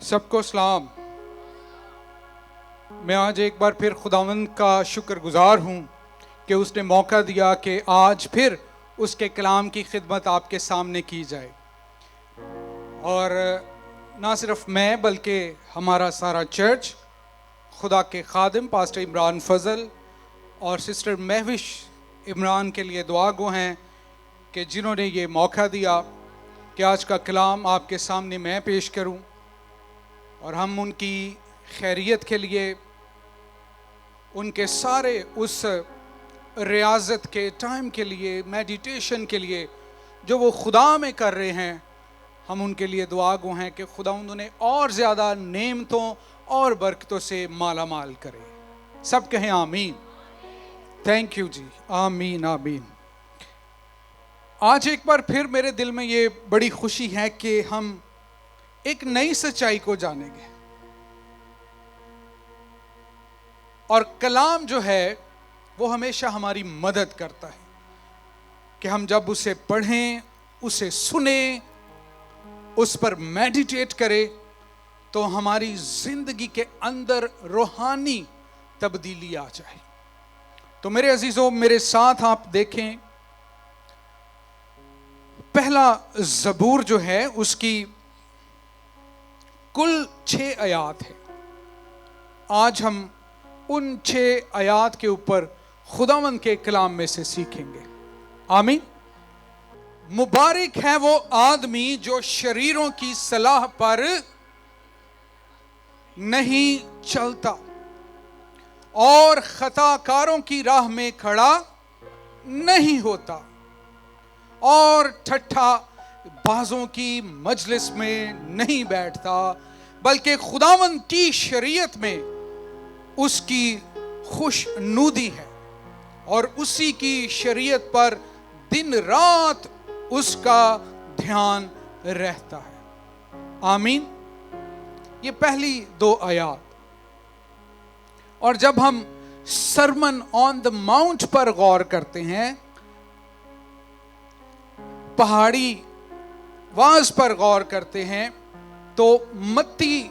سب کو سلام۔ میں آج ایک بار پھر خداوند کا شکر گزار ہوں کہ اس نے موقع دیا کہ آج پھر اس کے کلام کی خدمت آپ کے سامنے کی جائے، اور نہ صرف میں بلکہ ہمارا سارا چرچ خدا کے خادم پاسٹر عمران فضل اور سسٹر مہوش عمران کے لیے دعا گو ہیں کہ جنہوں نے یہ موقع دیا کہ آج کا کلام آپ کے سامنے میں پیش کروں، اور ہم ان کی خیریت کے لیے، ان کے سارے اس ریاضت کے ٹائم کے لیے، میڈیٹیشن کے لیے جو وہ خدا میں کر رہے ہیں، ہم ان کے لیے دعا گو ہیں کہ خدا انہیں اور زیادہ نعمتوں اور برکتوں سے مالا مال کرے۔ سب کہیں آمین۔ تھینک یو جی، آمین آمین۔ آج ایک بار پھر میرے دل میں یہ بڑی خوشی ہے کہ ہم ایک نئی سچائی کو جانیں گے، اور کلام جو ہے وہ ہمیشہ ہماری مدد کرتا ہے کہ ہم جب اسے پڑھیں، اسے سنیں، اس پر میڈیٹیٹ کریں تو ہماری زندگی کے اندر روحانی تبدیلی آ جائے۔ تو میرے عزیزوں، میرے ساتھ آپ دیکھیں، پہلا زبور جو ہے اس کی کل 6 آیات ہے۔ آج ہم ان 6 آیات کے اوپر خداوند کے کلام میں سے سیکھیں گے۔ آمین۔ مبارک ہے وہ آدمی جو شریروں کی صلاح پر نہیں چلتا اور خطا کاروں کی راہ میں کھڑا نہیں ہوتا اور ٹھٹھا بازوں کی مجلس میں نہیں بیٹھتا، بلکہ خداوند کی شریعت میں اس کی خوش نودی ہے اور اسی کی شریعت پر دن رات اس کا دھیان رہتا ہے۔ آمین۔ یہ پہلی 2 آیات۔ اور جب ہم سرمن آن دا ماؤنٹ پر غور کرتے ہیں، پہاڑی واز پر غور کرتے ہیں، تو متی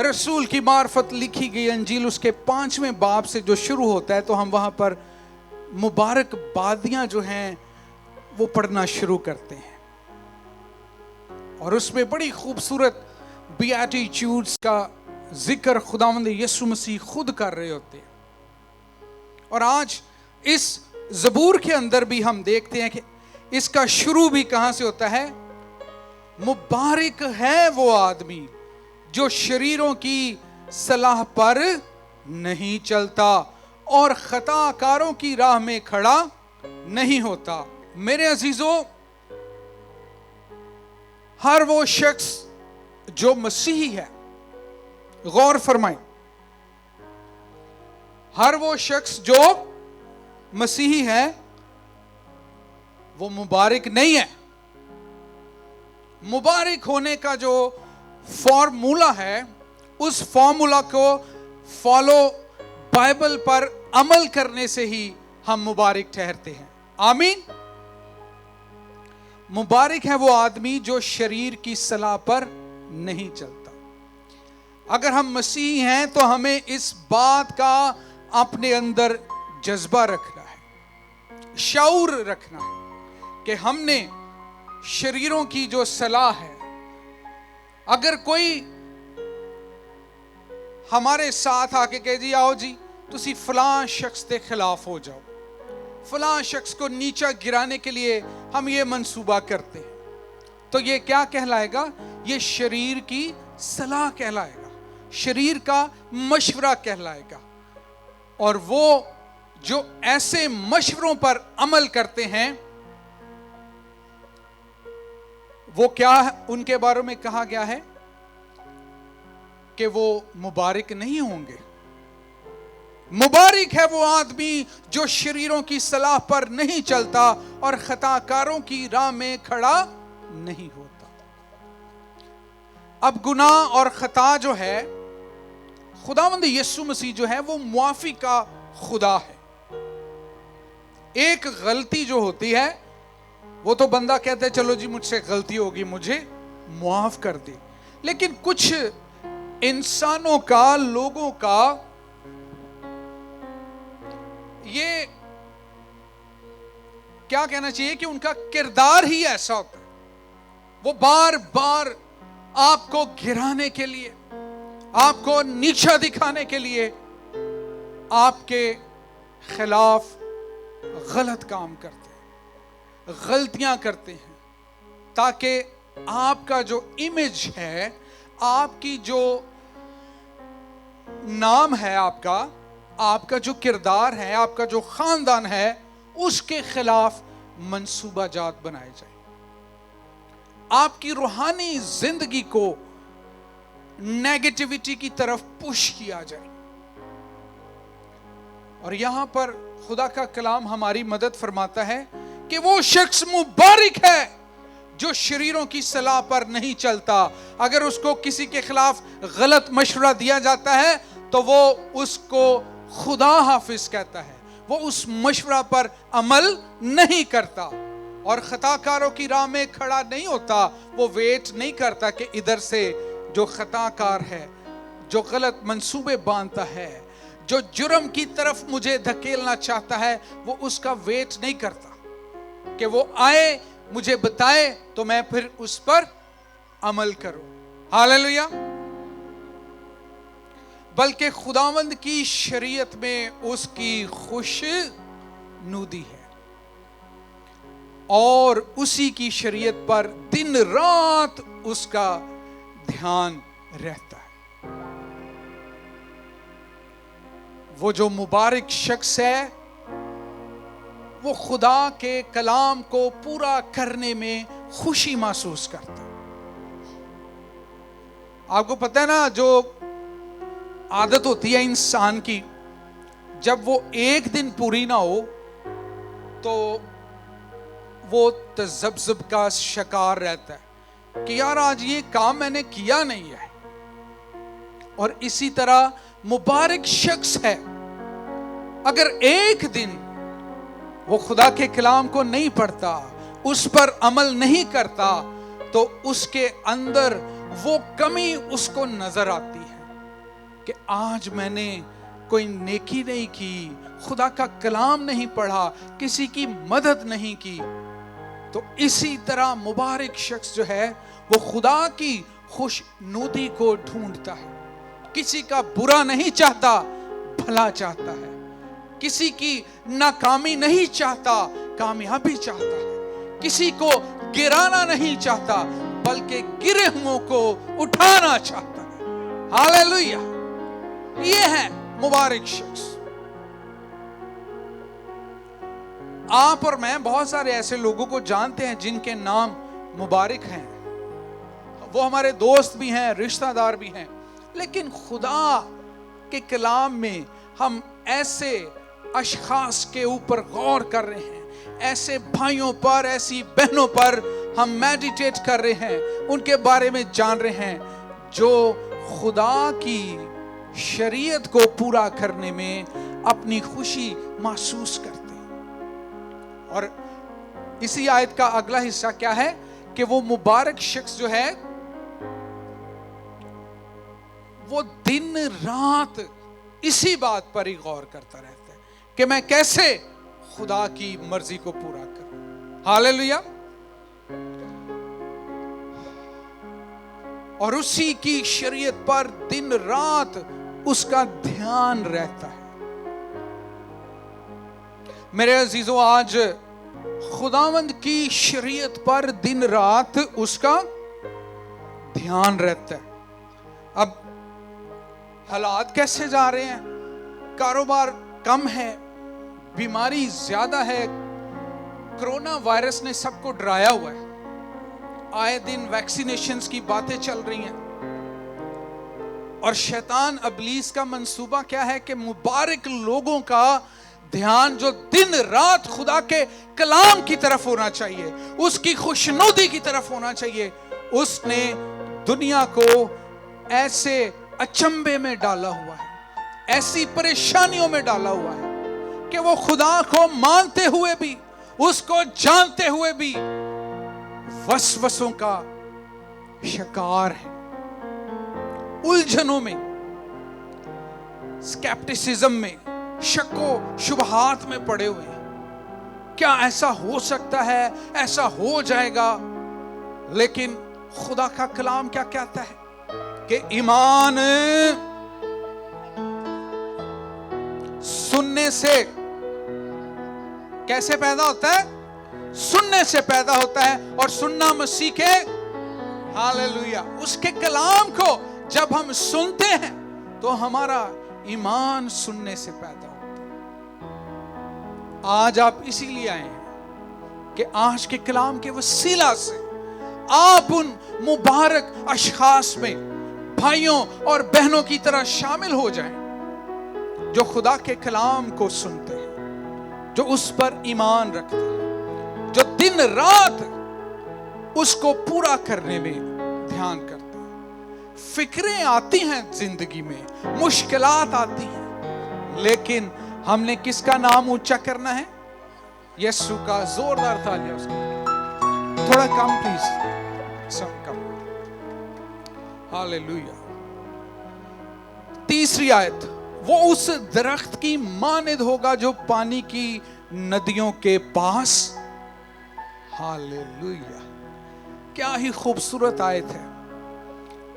رسول کی معرفت لکھی گئی انجیل اس کے 5ویں باب سے جو شروع ہوتا ہے، تو ہم وہاں پر مبارک بادیاں جو ہیں وہ پڑھنا شروع کرتے ہیں، اور اس میں بڑی خوبصورت بیاٹیچیوڈز کا ذکر خداوند یسوع مسیح خود کر رہے ہوتے ہیں۔ اور آج اس زبور کے اندر بھی ہم دیکھتے ہیں کہ اس کا شروع بھی کہاں سے ہوتا ہے؟ مبارک ہے وہ آدمی جو شریروں کی صلاح پر نہیں چلتا اور خطا کاروں کی راہ میں کھڑا نہیں ہوتا۔ میرے عزیزوں، ہر وہ شخص جو مسیحی ہے، غور فرمائیں، ہر وہ شخص جو مسیحی ہے وہ مبارک نہیں ہے۔ مبارک ہونے کا جو فارمولا ہے، اس فارمولا کو فالو بائبل پر عمل کرنے سے ہی ہم مبارک ٹھہرتے ہیں۔ آمین۔ مبارک ہے وہ آدمی جو شریر کی صلاح پر نہیں چلتا۔ اگر ہم مسیحی ہیں تو ہمیں اس بات کا اپنے اندر جذبہ رکھنا ہے، شعور رکھنا ہے کہ ہم نے شریروں کی جو صلاح ہے، اگر کوئی ہمارے ساتھ آ کے کہے جی آؤ جی تسی فلاں شخص کے خلاف ہو جاؤ، فلاں شخص کو نیچا گرانے کے لیے ہم یہ منصوبہ کرتے ہیں، تو یہ کیا کہلائے گا؟ یہ شریر کی صلاح کہلائے گا، شریر کا مشورہ کہلائے گا۔ اور وہ جو ایسے مشوروں پر عمل کرتے ہیں، وہ کیا ان کے بارے میں کہا گیا ہے کہ وہ مبارک نہیں ہوں گے۔ مبارک ہے وہ آدمی جو شریروں کی صلاح پر نہیں چلتا اور خطا کاروں کی راہ میں کھڑا نہیں ہوتا۔ اب گناہ اور خطا جو ہے، خداوند یسوع مسیح جو ہے وہ معافی کا خدا ہے۔ ایک غلطی جو ہوتی ہے وہ تو بندہ کہتا ہے چلو جی مجھ سے غلطی ہوگی، مجھے معاف کر دے، لیکن کچھ انسانوں کا، لوگوں کا یہ کیا کہنا چاہیے کہ ان کا کردار ہی ایسا ہوتا ہے، وہ بار بار آپ کو گرانے کے لیے، آپ کو نیچا دکھانے کے لیے آپ کے خلاف غلط کام کرتے ہیں، غلطیاں کرتے ہیں، تاکہ آپ کا جو امیج ہے، آپ کی جو نام ہے، آپ کا جو کردار ہے، آپ کا جو خاندان ہے، اس کے خلاف منصوبہ جات بنائے جائیں، آپ کی روحانی زندگی کو نیگیٹیوٹی کی طرف پش کیا جائے۔ اور یہاں پر خدا کا کلام ہماری مدد فرماتا ہے کہ وہ شخص مبارک ہے جو شریروں کی صلاح پر نہیں چلتا۔ اگر اس کو کسی کے خلاف غلط مشورہ دیا جاتا ہے تو وہ اس کو خدا حافظ کہتا ہے، وہ اس مشورہ پر عمل نہیں کرتا، اور خطا کاروں کی راہ میں کھڑا نہیں ہوتا۔ وہ ویٹ نہیں کرتا کہ ادھر سے جو خطا کار ہے، جو غلط منصوبے باندھتا ہے، جو جرم کی طرف مجھے دھکیلنا چاہتا ہے، وہ اس کا ویٹ نہیں کرتا کہ وہ آئے مجھے بتائے تو میں پھر اس پر عمل کروں۔ ہاللیلویا۔ بلکہ خداوند کی شریعت میں اس کی خوش نودی ہے، اور اسی کی شریعت پر دن رات اس کا دھیان رہتا ہے۔ وہ جو مبارک شخص ہے، وہ خدا کے کلام کو پورا کرنے میں خوشی محسوس کرتا ہے۔ آپ کو پتہ ہے نا، جو عادت ہوتی ہے انسان کی، جب وہ ایک دن پوری نہ ہو تو وہ تذبذب کا شکار رہتا ہے کہ یار آج یہ کام میں نے کیا نہیں ہے۔ اور اسی طرح مبارک شخص ہے، اگر ایک دن وہ خدا کے کلام کو نہیں پڑھتا، اس پر عمل نہیں کرتا، تو اس کے اندر وہ کمی اس کو نظر آتی ہے کہ آج میں نے کوئی نیکی نہیں کی، خدا کا کلام نہیں پڑھا، کسی کی مدد نہیں کی۔ تو اسی طرح مبارک شخص جو ہے وہ خدا کی خوش نودی کو ڈھونڈتا ہے، کسی کا برا نہیں چاہتا، بھلا چاہتا ہے، کسی کی ناکامی نہیں چاہتا، کامیابی چاہتا ہے، کسی کو گرانا نہیں چاہتا بلکہ گرے ہوئوں کو اٹھانا چاہتا ہے۔ ہاللیلویہ۔ یہ ہے مبارک شخص۔ آپ اور میں بہت سارے ایسے لوگوں کو جانتے ہیں جن کے نام مبارک ہیں، وہ ہمارے دوست بھی ہیں، رشتہ دار بھی ہیں، لیکن خدا کے کلام میں ہم ایسے اشخاص کے اوپر غور کر رہے ہیں، ایسے بھائیوں پر، ایسی بہنوں پر ہم میڈیٹیٹ کر رہے ہیں، ان کے بارے میں جان رہے ہیں جو خدا کی شریعت کو پورا کرنے میں اپنی خوشی محسوس کرتے ہیں۔ اور اسی آیت کا اگلا حصہ کیا ہے کہ وہ مبارک شخص جو ہے وہ دن رات اسی بات پر ہی غور کرتا رہتا ہے کہ میں کیسے خدا کی مرضی کو پورا کروں۔ ہاللیلویہ۔ اور اسی کی شریعت پر دن رات اس کا دھیان رہتا ہے۔ میرے عزیزو، آج خداوند کی شریعت پر دن رات اس کا دھیان رہتا ہے۔ اب حالات کیسے جا رہے ہیں؟ کاروبار کم ہے، بیماری زیادہ ہے، کرونا وائرس نے سب کو ڈرایا ہوا ہے، آئے دن ویکسینیشنز کی باتیں چل رہی ہیں، اور شیطان ابلیس کا منصوبہ کیا ہے کہ مبارک لوگوں کا دھیان جو دن رات خدا کے کلام کی طرف ہونا چاہیے، اس کی خوشنودی کی طرف ہونا چاہیے، اس نے دنیا کو ایسے اچنبے میں ڈالا ہوا ہے، ایسی پریشانیوں میں ڈالا ہوا ہے کہ وہ خدا کو مانتے ہوئے بھی، اس کو جانتے ہوئے بھی وسوسوں کا شکار ہے۔ उलझनों में, स्केप्टिसिज्म में, शक्को शुबहात में पड़े हुए हैं। क्या ऐसा हो सकता है, ऐसा हो जाएगा? लेकिन खुदा का कलाम क्या कहता है कि ईमान सुनने से कैसे पैदा होता है? सुनने से पैदा होता है, और सुनना मसीह के, हालेलुया, उसके कलाम को जब हम सुनते हैं तो हमारा ईमान सुनने से पैदा होता है। आज आप इसीलिए आए हैं कि आज के कलाम के वसीला से आप उन मुबारक अशखास में भाइयों और बहनों की तरह शामिल हो जाएं जो खुदा के कलाम को सुनते हैं, जो उस पर ईमान रखते हैं, जो दिन रात उसको पूरा करने में ध्यान करते हैं। फिक्रें आती हैं जिंदगी में, मुश्किलात आती हैं, लेकिन हमने किसका नाम ऊंचा करना है? यीशु का। जोरदार तालियां उसके लिए। थोड़ा कम प्लीज, सब कम। हालेलुया। तीसरी आयत, वो उस दरख्त की मानिद होगा जो पानी की नदियों के पास। हालेलुया, क्या ही खूबसूरत आयत है।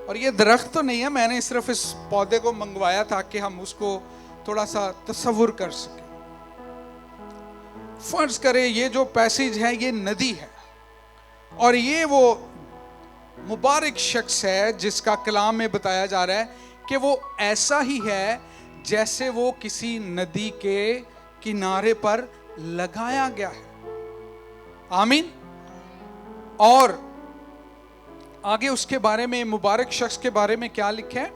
और ये दरख्त तो नहीं है, मैंने सिर्फ इस पौधे को मंगवाया था कि हम उसको थोड़ा सा तसव्वुर कर सके। फर्ज करें ये जो पैसेज है ये नदी है, और ये वो मुबारक शख्स है जिसका कलाम में बताया जा रहा है कि वो ऐसा ही है जैसे वो किसी नदी के किनारे पर लगाया गया है। आमीन। और आगे उसके बारे में, मुबारक शख्स के बारे में क्या लिखा है?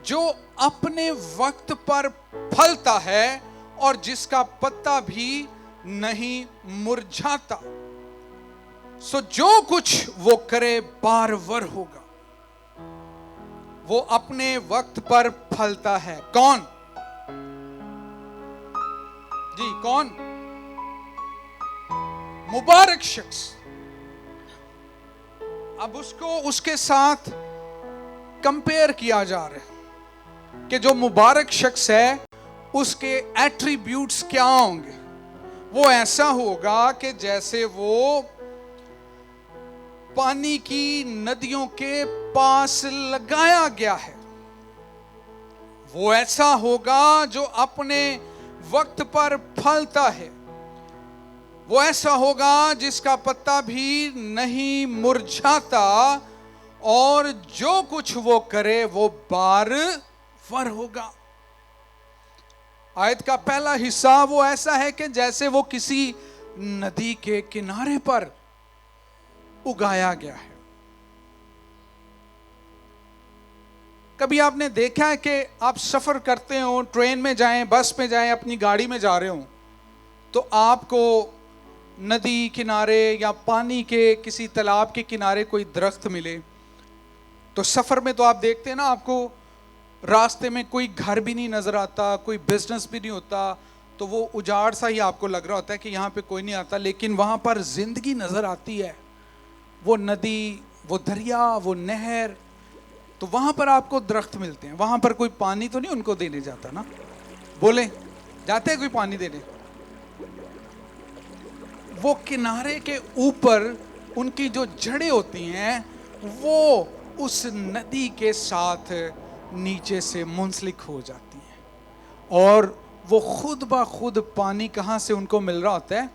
जो अपने वक्त पर फलता है और जिसका पत्ता भी नहीं मुरझाता। सो जो कुछ वो करे बारवर होगा। वो अपने वक्त पर फलता है। कौन जी? कौन? मुबारक शख्स। अब उसको उसके साथ कंपेयर किया जा रहा है कि जो मुबारक शख्स है उसके एट्रीब्यूट्स क्या होंगे। वो ऐसा होगा कि जैसे वो पानी की नदियों के पास लगाया गया है। वो ऐसा होगा जो अपने वक्त पर फलता है। वो ऐसा होगा जिसका पत्ता भी नहीं मुरझाता, और जो कुछ वो करे वो बारवर होगा। आयत का पहला हिस्सा वो ऐसा है कि जैसे वो किसी नदी के किनारे पर उगाया गया है। कभी आपने देखा है कि आप सफर करते हो, ट्रेन में जाएं, बस में जाएं, अपनी गाड़ी में जा रहे हो, तो आपको नदी किनारे या पानी के किसी तालाब के किनारे कोई दरख्त मिले, तो सफर में तो आप देखते हैं ना, आपको रास्ते में कोई घर भी नहीं नजर आता, कोई बिजनेस भी नहीं होता, तो वो उजाड़ सा ही आपको लग रहा होता है कि यहाँ पे कोई नहीं आता, लेकिन वहाँ पर जिंदगी नजर आती है। वो नदी, वो दरिया, वो नहर, तो वहाँ पर आपको दरख्त मिलते हैं। वहाँ पर कोई पानी तो नहीं उनको देने जाता ना? बोले, जाते हैं कोई पानी देने? वो किनारे के ऊपर उनकी जो जड़ें होती हैं वो उस नदी के साथ नीचे से मुंसलिक हो जाती हैं, और वो खुद ब खुद पानी कहाँ से उनको मिल रहा होता है?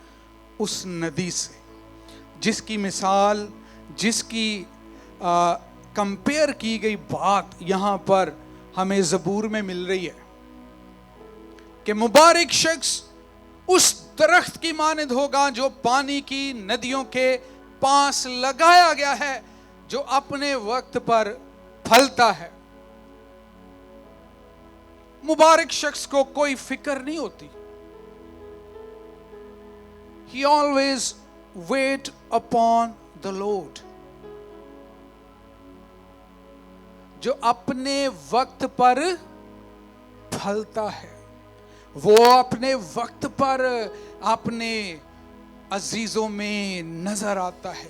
उस नदी से, जिसकी मिसाल, जिसकी कंपेयर की गई बात यहाँ पर हमें ज़बूर में मिल रही है कि मुबारक शख्स उस दरख्त की मानिद होगा जो पानी की नदियों के पास लगाया गया है, जो अपने वक्त पर फलता है। मुबारक शख्स को कोई फिक्र नहीं होती। He always wait upon the Lord। जो अपने वक्त पर फलता है, वो अपने वक्त पर अपने अजीजों में नजर आता है,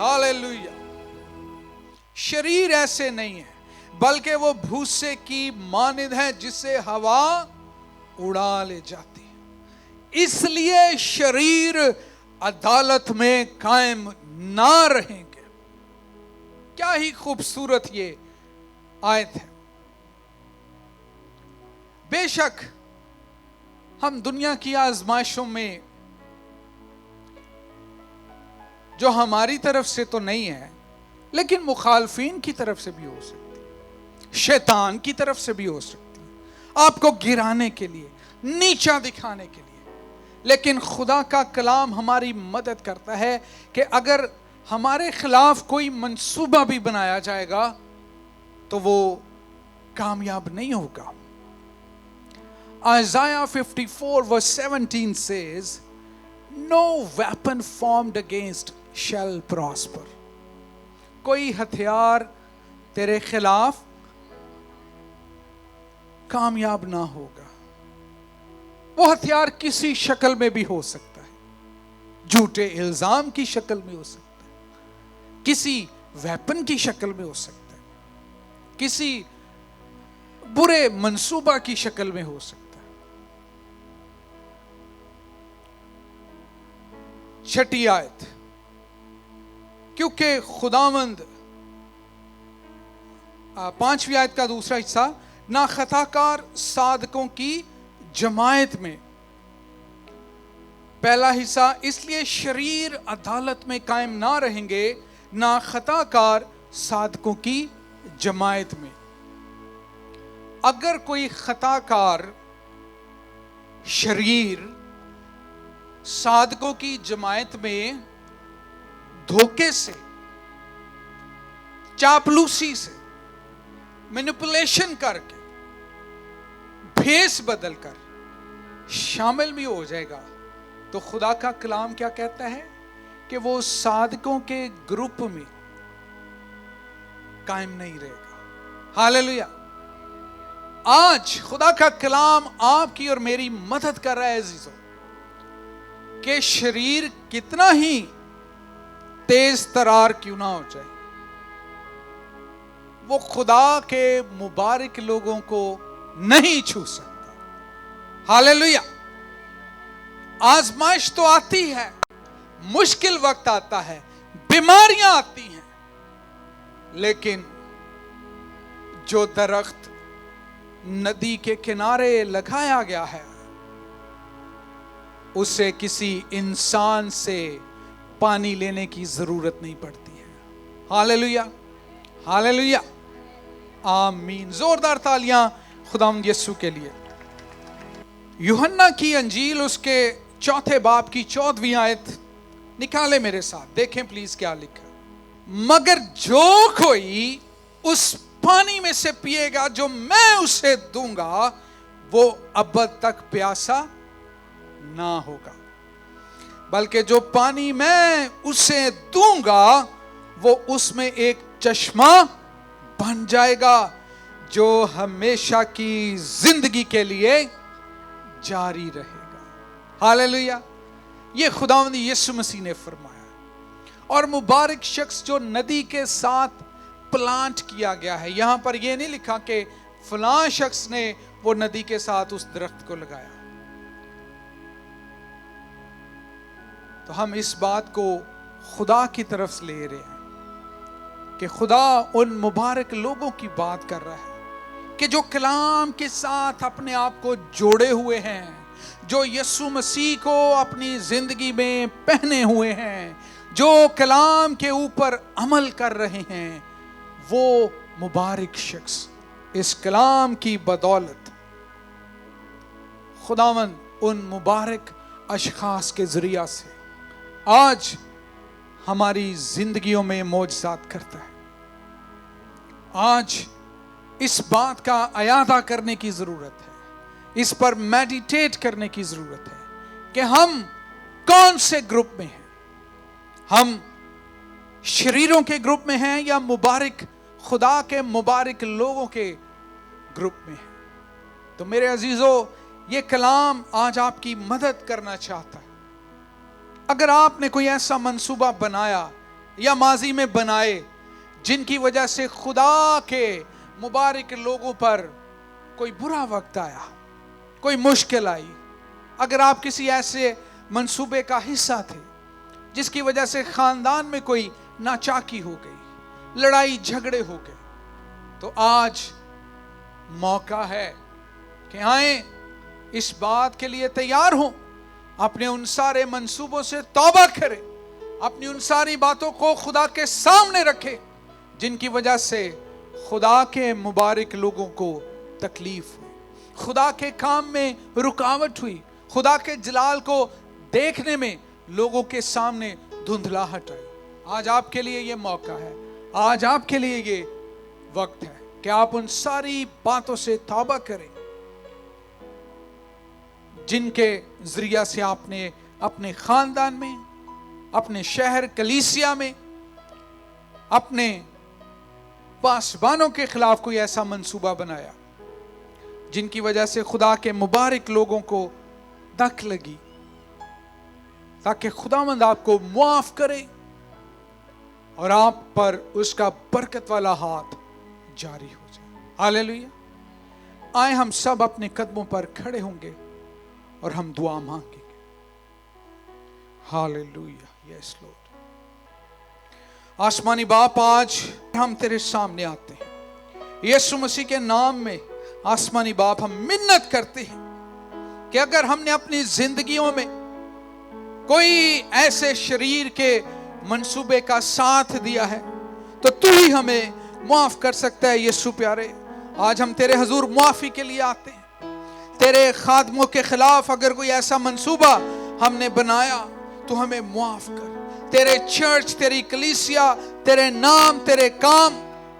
हालेलुया। शरीर ऐसे नहीं है, बल्कि वो भूसे की मानिंद है जिसे हवा उड़ा ले जाती है। इसलिए शरीर अदालत में कायम ना रहेंगे। क्या ही खूबसूरत ये आयत है। बेशक हम दुनिया की आजमाइशों में, जो हमारी तरफ से तो नहीं है, लेकिन मुखालफीन की तरफ से भी हो सकती है, शैतान की तरफ से भी हो सकती है, आपको गिराने के लिए, नीचा दिखाने के लिए। लेकिन खुदा का कलाम हमारी मदद करता है कि अगर हमारे खिलाफ कोई मंसूबा भी बनाया जाएगा तो वो कामयाब नहीं होगा। Isaiah 54 verse 17 says, "No weapon formed against shall prosper." कोई हथियार तेरे खिलाफ कामयाब ना होगा। वो हथियार किसी शक्ल में भी हो सकता है, झूठे इल्जाम की शक्ल में हो सकता है, किसी वेपन की शक्ल में हो सकता है, किसी बुरे मंसूबा की शक्ल में हो सकता है। छठी आयत, क्योंकि खुदावंद, 5वीं आयत का दूसरा हिस्सा, ना खताकार सादकों की जमायत में। पहला हिस्सा, इसलिए शरीर अदालत में कायम ना रहेंगे, ना खताकार सादकों की जमायत में। अगर कोई खताकार शरीर सादकों की जमायत में धोखे से, चापलूसी से, मैनिपुलेशन करके, भेस बदल कर शामिल भी हो जाएगा, तो खुदा का कलाम क्या कहता है कि वो सादकों के ग्रुप में कायम नहीं रहेगा। हालेलुया। आज खुदा का कलाम आपकी और मेरी मदद कर रहा है अजीजों, कि शरीर कितना ही तेज तरार क्यों ना हो जाए, वो खुदा के मुबारक लोगों को नहीं छू सकता। हालेलुया। आजमाइश तो आती है, मुश्किल वक्त आता है, बीमारियां आती हैं, लेकिन जो दरख्त नदी के किनारे लगाया गया है, उसे किसी इंसान से पानी लेने की जरूरत नहीं पड़ती है। हालेलुया, हालेलुया, आमीन। जोरदार तालियां खुदावंद यीशु के लिए। यूहन्ना की अंजील उसके 4 बाब की 14वीं आयत निकाले मेरे साथ, देखें प्लीज क्या लिखा। मगर जो कोई उस पानी में से पिएगा जो मैं उसे दूंगा, वो अबद तक प्यासा ना होगा, बल्कि जो पानी मैं उसे दूंगा वो उसमें एक चश्मा बन जाएगा जो हमेशा की जिंदगी के लिए जारी रहेगा। हालेलुया। ये खुदावंद यीशु मसीह ने फरमाया। और मुबारक शख्स जो नदी के साथ प्लांट किया गया है। यहां पर यह नहीं लिखा कि फलां शख्स ने वो नदी के साथ उस दरख्त को लगाया। तो हम इस बात को खुदा की तरफ से ले रहे हैं कि खुदा उन मुबारक लोगों की बात कर रहा है कि जो कलाम के साथ अपने आप को जोड़े हुए हैं, जो यीशु मसीह को अपनी जिंदगी में पहने हुए हैं, जो कलाम के ऊपर अमल कर रहे हैं, वो मुबारक शख्स इस कलाम की बदौलत खुदावंद उन मुबारक अशखास के जरिया से आज हमारी जिंदगियों में मौजज़ात करता है। आज इस बात का अयादा करने की जरूरत है, इस पर मेडिटेट करने की जरूरत है कि हम कौन से ग्रुप में हैं। हम शरीरों के ग्रुप में हैं या मुबारक खुदा के मुबारक लोगों के ग्रुप में हैं। तो मेरे अजीजों, ये कलाम आज आपकी मदद करना चाहता है। अगर आपने कोई ऐसा मंसूबा बनाया या माजी में बनाए, जिनकी वजह से खुदा के मुबारक लोगों पर कोई बुरा वक्त आया, कोई मुश्किल आई। अगर आप किसी ऐसे मंसूबे का हिस्सा थे जिसकी वजह से खानदान में कोई नाचाकी हो गई, लड़ाई झगड़े हो गए, तो आज मौका है कि आए, इस बात के लिए तैयार हो, अपने उन सारे मंसूबों से तौबा करें, अपनी उन सारी बातों को खुदा के सामने रखें जिनकी वजह से खुदा के मुबारक लोगों को तकलीफ हुई, खुदा के काम में रुकावट हुई, खुदा के जलाल को देखने में लोगों के सामने धुंधलाहट आई। आज आपके लिए ये मौका है, आज आपके लिए ये वक्त है कि आप उन सारी बातों से तौबा करें जिनके जरिया से आपने अपने खानदान में, अपने शहर कलीसिया में, अपने पासबानों के खिलाफ कोई ऐसा मंसूबा बनाया जिनकी वजह से खुदा के मुबारक लोगों को दक लगी, ताकि खुदावंद आपको मुआफ करे और आप पर उसका बरकत वाला हाथ जारी हो जाए। हालेलुया। आए हम सब अपने कदमों पर खड़े होंगे और हम दुआ मांगेंगे। Hallelujah, yes Lord. आसमानी बाप, आज हम तेरे सामने आते हैं यीशु मसीह के नाम में। आसमानी बाप, हम मिन्नत करते हैं कि अगर हमने अपनी जिंदगियों में कोई ऐसे शरीर के मंसूबे का साथ दिया है तो तू ही हमें माफ कर सकता है। यीशु प्यारे, आज हम तेरे हजूर मुआफी के लिए आते हैं। तेरे खादमों के खिलाफ अगर कोई ऐसा मंसूबा हमने बनाया तो हमें मुआफ कर। तेरे चर्च, तेरी कलीसिया, तेरे नाम, तेरे काम,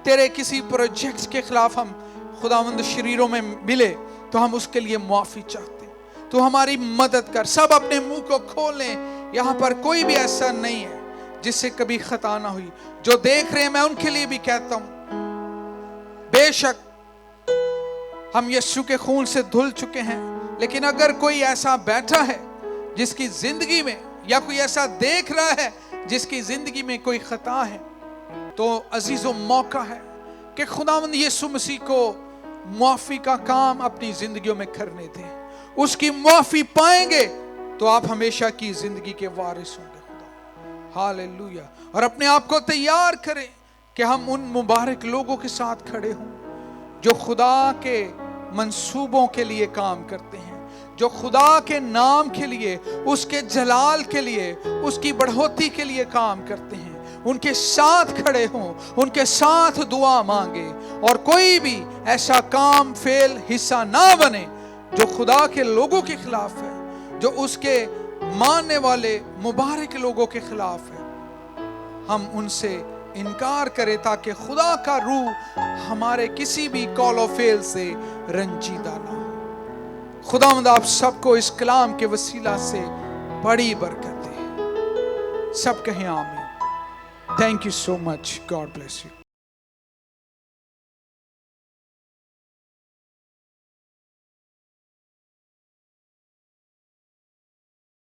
तेरे किसी प्रोजेक्ट के खिलाफ हम खुदावंद शरीरों में मिले तो हम उसके लिए मुआफी चाहते हैं। तो हमारी मदद कर। सब अपने मुंह को खोलें। यहाँ पर कोई भी ऐसा नहीं है जिससे कभी खता ना हुई। जो देख रहे हैं, मैं उनके लिए भी कहता हूं, बेशक हम यीशु के खून से धुल चुके हैं, लेकिन अगर कोई ऐसा बैठा है जिसकी जिंदगी में, या कोई ऐसा देख रहा है जिसकी जिंदगी में कोई खता है, तो अजीजों मौका है कि खुदावंद यीशु मसीह को मुआफी का काम अपनी जिंदगियों में करने दें। उसकी मुआफी पाएंगे तो आप हमेशा की जिंदगी के वारिस होंगे। खुदा, हालेलुया। और अपने आप को तैयार करें कि हम उन मुबारक लोगों के साथ खड़े हों जो खुदा के मंसूबों के लिए काम करते हैं, जो खुदा के नाम के लिए, उसके जलाल के लिए, उसकी बढ़ोतरी के लिए काम करते हैं। उनके साथ खड़े हों, उनके साथ दुआ मांगे, और कोई भी ऐसा काम फेल हिस्सा ना बने जो खुदा के लोगों के खिलाफ है, जो उसके मानने वाले मुबारक लोगों के खिलाफ है। हम उनसे इनकार करें ताकि खुदा का रूह हमारे किसी भी कॉल ऑफ फेल से रंजीदा ना हो। खुदावंद आप सबको इस कलाम के वसीला से बड़ी बरकत दे। सब कहें आमीन। Thank you so much. God bless you.